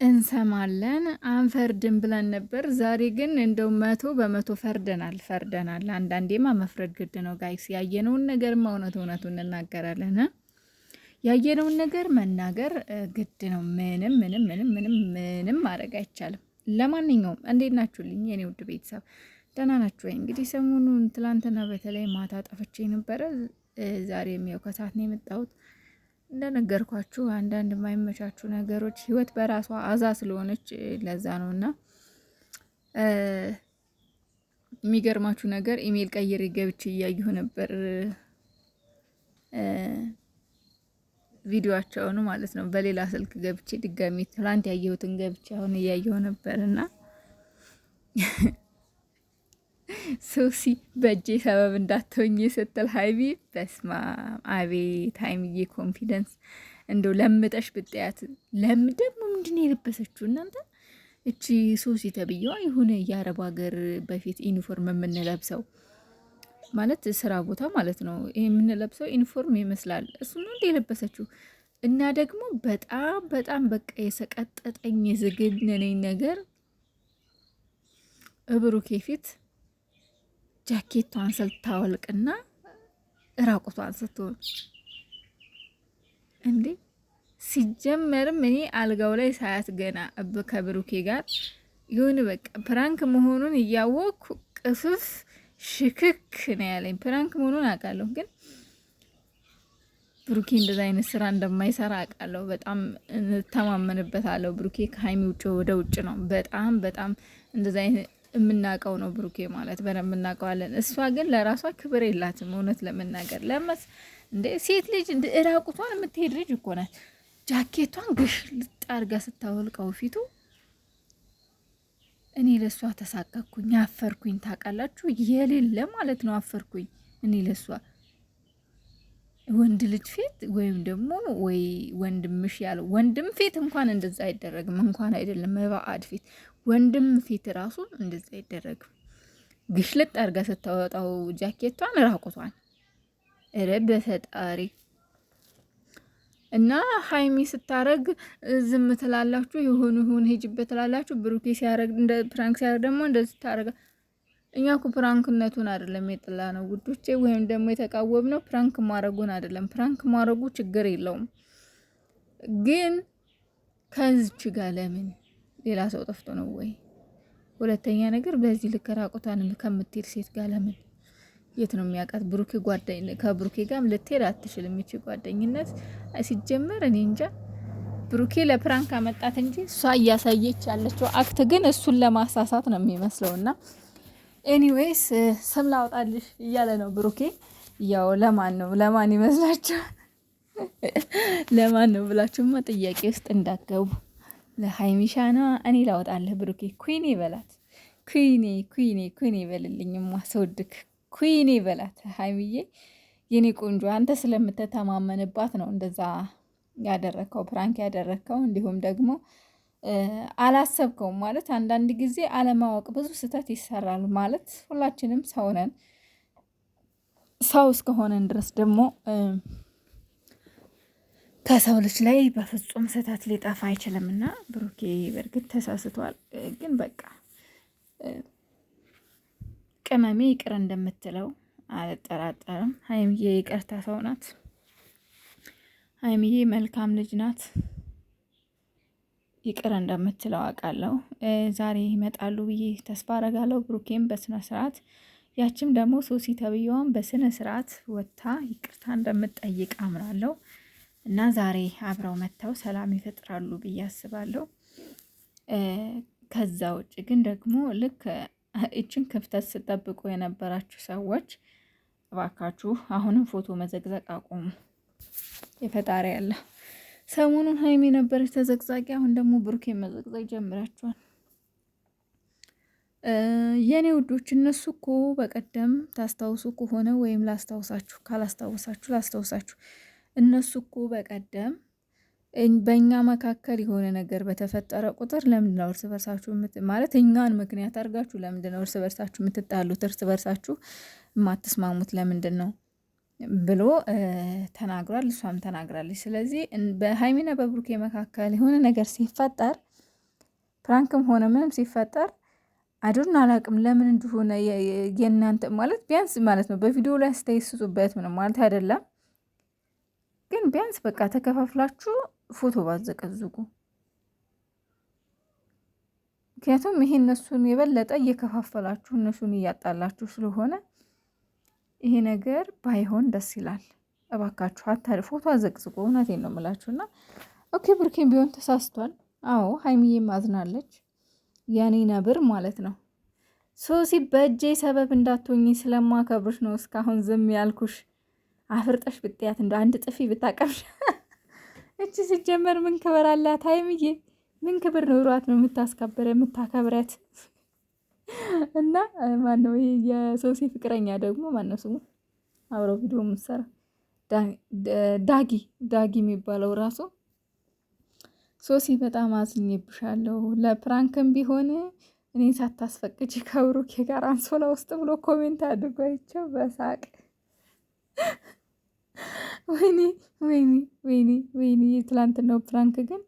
እንሰማለን አንፈርድም ብለን ነበር። ዛሬ ግን እንደው 100% ፈርደናል። አንዳንዴማ መፍረድ ግድ ነው ጋይስ። ያየነውን ነገርማ እውነቱን እንናገራለን። ያየነውን ነገር መናገር ግድ ነው። ምንም ማድረግ አይቻልም። ለማንኛውም እንዴት ናችሁልኝ የኔ ውድ ቤተሰብ? ደህና ናችሁ ወይ? እንግዲህ ሰሞኑን ትላንትና በተለይ ማታ ጠፍቼ ነበረ። ዛሬም ያው ከሰዓት ነው የመጣሁት። እንደነገርኳችሁ አንዳንድ የማይመቻችሁ ነገሮች ህይወት በራሷ አዛ ስለሆነች ለዛ ነውና የሚገርማችሁ ነገር ኢሜል ቀይሬ ገብቼ እያየሁ ነበር ቪዲዮአቸውን ማለት ነው። በሌላ ስልክ ገብቼ ድጋሚ ትላንት ያየሁትን ገብቼ አሁን እያየሁ ነበርና ሶሲ በእጄ ሰበብ እንዳትሆኝ ስትል ሀይሚ በስማ አቤት ሀይሚዬ ኮንፊደንስ እንደው ለምጠሽ ብጥያት ደግሞ ምንድን ነው የለበሰችው እናንተ? እቺ ሶሲ ተብዬዋ የሆነ የአረብ ሀገር በፊት ዩኒፎርም የምንለብሰው ማለት ስራ ቦታ ማለት ነው። ይሄ የምንለብሰው ዩኒፎርም ይመስላል። እሱ ነው እንደ የለበሰችው እና ደግሞ በጣም በቃ የሰቀጠጠኝ የዝግነነኝ ነገር ብሩኬ ፊት ጃኬቷን ስታወልቅና እራቁቷን ስትሆን እንዴ! ሲጀመርም እኔ አልጋው ላይ ሳያት ገና ከብሩኬ ጋር የሆነ በቃ ፕራንክ መሆኑን እያወቅኩ ቅፍፍ ሽክክ ነው ያለኝ። ፕራንክ መሆኑን አውቃለሁ፣ ግን ብሩኬ እንደዛ አይነት ስራ እንደማይሰራ አውቃለሁ። በጣም ተማመንበታለሁ። ብሩኬ ከሀይሚ ውጭ ወደ ውጭ ነው። በጣም እንደዛ አይነት የምናውቀው ነው ብሩኬ ማለት በደንብ እናውቀዋለን። እሷ ግን ለራሷ ክብር የላትም እውነት ለመናገር ለመስ እንደ ሴት ልጅ እንደ እራቁቷን የምትሄድ ልጅ እኮ ናት። ጃኬቷን ግሽ ልጣርጋ ስታወልቀው ፊቱ እኔ ለሷ ተሳቀኩኝ፣ አፈርኩኝ። ታውቃላችሁ የሌለ ማለት ነው አፈርኩኝ እኔ ለሷ ወንድ ልጅ ፊት ወይም ደግሞ ወይ ወንድምሽ ያለው ወንድም ፊት እንኳን እንደዛ አይደረግም። እንኳን አይደለም በባዕድ ፊት ወንድም ፊት ራሱ እንደዛ አይደረግም። ግሽልጥ አድርጋ ስታወጣው ጃኬቷን ራቁቷን ረብ በፈጣሪ እና ሀይሚ ስታረግ ዝም ትላላችሁ፣ ይሁን ሄጅበት ትላላችሁ። ብሩኬ ሲያረግ እንደ ፕራንክ ሲያረግ ደግሞ እንደዚህ ታረጋ። እኛ እኮ ፕራንክነቱን አይደለም የጥላ ነው ውዶቼ፣ ወይም ደግሞ የተቃወም ነው ፕራንክ ማረጉን አይደለም። ፕራንክ ማረጉ ችግር የለውም፣ ግን ከዚች ጋር ለምን ሌላ ሰው ጠፍቶ ነው ወይ? ሁለተኛ ነገር በዚህ ልክ ራቁቷን ከምትሄድ ሴት ጋር ለምን? የት ነው የሚያውቃት? ብሩኬ ጓደኝ ከብሩኬ ጋር ልትሄድ አትችልም። ይቺ ጓደኝነት ሲጀመር እኔ እንጃ። ብሩኬ ለፕራንክ አመጣት እንጂ እሷ እያሳየች ያለችው አክት ግን እሱን ለማሳሳት ነው የሚመስለውና ኤኒዌይስ ስም ላውጣልሽ እያለ ነው ብሩኬ። ያው ለማን ይመስላችሁ? ለማን ነው ብላችሁማ ጥያቄ ውስጥ እንዳትገቡ። ለሀይሚሻና እኔ ላውጣለህ ብሩኬ። ኩይኔ በላት፣ ኩይኔ በልልኝማ ሰውድክ ኩይኔ በላት። ሀይሚዬ የኔ ቆንጆ አንተ ስለምትተማመንባት ነው እንደዛ ያደረከው ፕራንክ ያደረከው። እንዲሁም ደግሞ አላሰብከውም ማለት አንዳንድ ጊዜ አለማወቅ ብዙ ስህተት ይሰራል ማለት ሁላችንም ሰው ነን። ሰው እስከሆነን ድረስ ደግሞ ከሰው ልጅ ላይ በፍጹም ስህተት ሊጠፋ አይችልም። እና ብሩኬ በእርግጥ ተሳስቷል፣ ግን በቃ ቅመሜ ይቅር እንደምትለው አልጠራጠርም። ሀይሚዬ ይቅርታ ሰው ናት። ሀይሚዬ መልካም ልጅ ናት። ይቅር እንደምትለው አውቃለሁ። ዛሬ ይመጣሉ ብዬ ተስፋ አረጋለሁ። ብሩኬም በስነ ስርዓት ያችም ደግሞ ሶሲ ተብዬዋን በስነ ስርዓት ወጥታ ይቅርታ እንደምትጠይቅ አምናለሁ እና ዛሬ አብረው መጥተው ሰላም ይፈጥራሉ ብዬ አስባለሁ። ከዛ ውጭ ግን ደግሞ ልክ እችን ክፍተት ስጠብቁ የነበራችሁ ሰዎች እባካችሁ አሁንም ፎቶ መዘግዘቅ አቁሙ። የፈጣሪ ያለ ሰሞኑን ሀይሚ ነበረች ተዘግዛቂ፣ አሁን ደግሞ ብሩኬ መዘግዘግ ጀምራችኋል። የኔ ውዶች እነሱ እኮ በቀደም ታስታውሱ ከሆነ ወይም ላስታውሳችሁ፣ ካላስታውሳችሁ ላስታውሳችሁ፣ እነሱ እኮ በቀደም በእኛ መካከል የሆነ ነገር በተፈጠረ ቁጥር ለምንድነው እርስ በርሳችሁ ማለት እኛን ምክንያት አድርጋችሁ ለምንድነው እርስ በርሳችሁ የምትጣሉት? እርስ በርሳችሁ የማትስማሙት ለምንድን ነው ብሎ ተናግሯል። እሷም ተናግራለች። ስለዚህ በሀይሚና በብሩኬ መካከል የሆነ ነገር ሲፈጠር ፕራንክም ሆነ ምንም ሲፈጠር አይዶን አላቅም ለምን እንደሆነ የእናንተ ማለት ቢያንስ ማለት ነው በቪዲዮ ላይ አስተያየት ስጡበት ምንም ማለት አይደለም፣ ግን ቢያንስ በቃ ተከፋፍላችሁ ፎቶ ባዘቀዝቁ። ምክንያቱም ይሄ እነሱን የበለጠ እየከፋፈላችሁ እነሱን እያጣላችሁ ስለሆነ ይሄ ነገር ባይሆን ደስ ይላል። እባካችሁ ፎቶ አዘቅዝቁ። እውነቴን ነው የምላችሁና ኦኬ ብሩኬም ቢሆን ተሳስቷል። አዎ ሀይሚዬም አዝናለች። ያኔ ነብር ማለት ነው። ሶሲ በእጄ ሰበብ እንዳትሆኝ ስለማከብርሽ ነው እስካሁን ዝም ያልኩሽ። አፍርጠሽ ብጥያት እንደ አንድ ጥፊ ብታቀብሽ እቺ ሲጀመር ምን ክብር አላት ሀይሚዬ? ምን ክብር ኖሯት ነው የምታከብረት? እና ማነው የሶሲ ፍቅረኛ ደግሞ ማነው ስሙ አብረው ቪዲዮ የምትሰራ ዳጊ የሚባለው ራሱ ሶሲ በጣም አዝኜብሻለሁ፣ ለፕራንክም ቢሆን እኔን ሳታስፈቅጂ ከብሩኬ ጋር አንሶላ ውስጥ ብሎ ኮሜንት አድርጎ አይቼው በሳቅ ወይኔ ወይኔ ወይኔ ወይኔ። ትላንትናው ፕራንክ ግን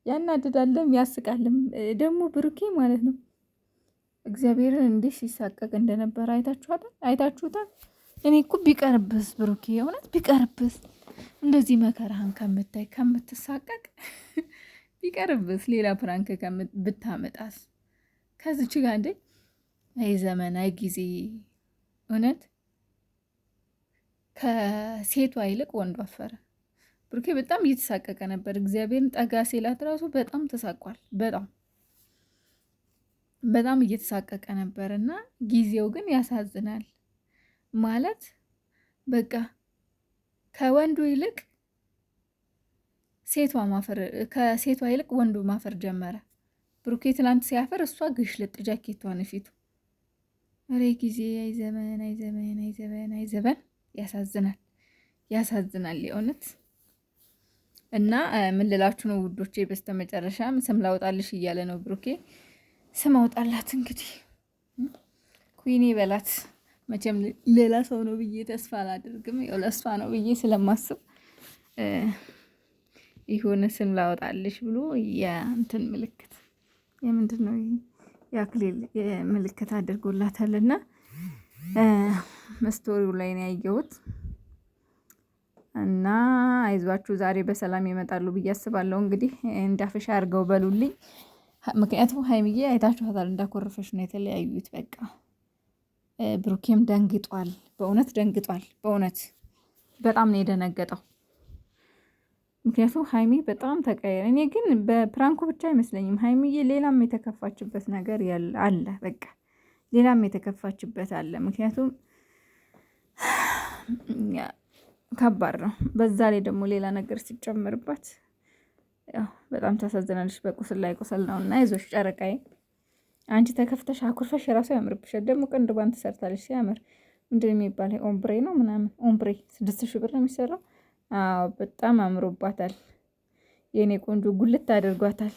ያናድዳለም ያስቃልም። ደግሞ ብሩኬ ማለት ነው እግዚአብሔርን እንዴት ሲሳቀቅ እንደነበረ አይታችሁታል። እኔ እኮ ቢቀርብስ ብሩኬ የእውነት ቢቀርብስ እንደዚህ መከራህን ከምትሳቀቅ ቢቀርብስ ሌላ ፕራንክ ብታመጣስ ከዚች ጋር እንዴ? አይ ዘመን አይ ጊዜ እውነት ከሴቷ ይልቅ ወንዱ አፈረ። ብሩኬ በጣም እየተሳቀቀ ነበር። እግዚአብሔርን ጠጋ ሲላት ራሱ በጣም ተሳቋል። በጣም እየተሳቀቀ ነበር እና ጊዜው ግን ያሳዝናል። ማለት በቃ ከወንዱ ይልቅ ከሴቷ ይልቅ ወንዱ ማፈር ጀመረ። ብሩኬ ትላንት ሲያፈር እሷ ግሽልጥ ጃኬቷን ፊቱ። ኧረ ጊዜ አይዘመን አይዘመን አይዘመን አይዘመን። ያሳዝናል የእውነት። እና ምን ልላችሁ ነው ውዶቼ፣ በስተመጨረሻም ስም ላውጣልሽ እያለ ነው ብሩኬ። ስም አውጣላት እንግዲህ ኩዊኔ በላት። መቼም ሌላ ሰው ነው ብዬ ተስፋ አላደርግም። ያው ለእሷ ነው ብዬ ስለማስብ ይሁን ስም ላወጣልሽ ብሎ የእንትን ምልክት የምንድን ነው የአክሊል ምልክት አድርጎላታልና ስቶሪው ላይ ነው ያየሁት። እና አይዟችሁ ዛሬ በሰላም ይመጣሉ ብዬ አስባለሁ። እንግዲህ እንዳፈሻ አድርገው በሉልኝ። ምክንያቱም ሀይሚዬ አይታችኋታል እንዳኮረፈሽ ነው የተለያዩት። በቃ ብሩኬም ደንግጧል፣ በእውነት ደንግጧል። በእውነት በጣም ነው የደነገጠው። ምክንያቱም ሀይሚ በጣም ተቀየረ። እኔ ግን በፕራንኩ ብቻ አይመስለኝም ሀይሚዬ ሌላም የተከፋችበት ነገር አለ። በቃ ሌላም የተከፋችበት አለ። ምክንያቱም ከባድ ነው። በዛ ላይ ደግሞ ሌላ ነገር ሲጨምርባት ያው በጣም ታሳዝናለች። በቁስል ላይ ቁስል ነው እና ይዞሽ ጨረቃዬ፣ አንቺ ተከፍተሽ አኩርፈሽ የራሱ ያምርብሻል። ደግሞ ቅንድቧን ትሰርታለች ሲያምር። ምንድን የሚባል ኦምብሬ ነው ምናምን ኦምብሬ 6,000 ብር ነው የሚሰራው። በጣም አምሮባታል። የኔ ቆንጆ ጉልት አድርጓታል።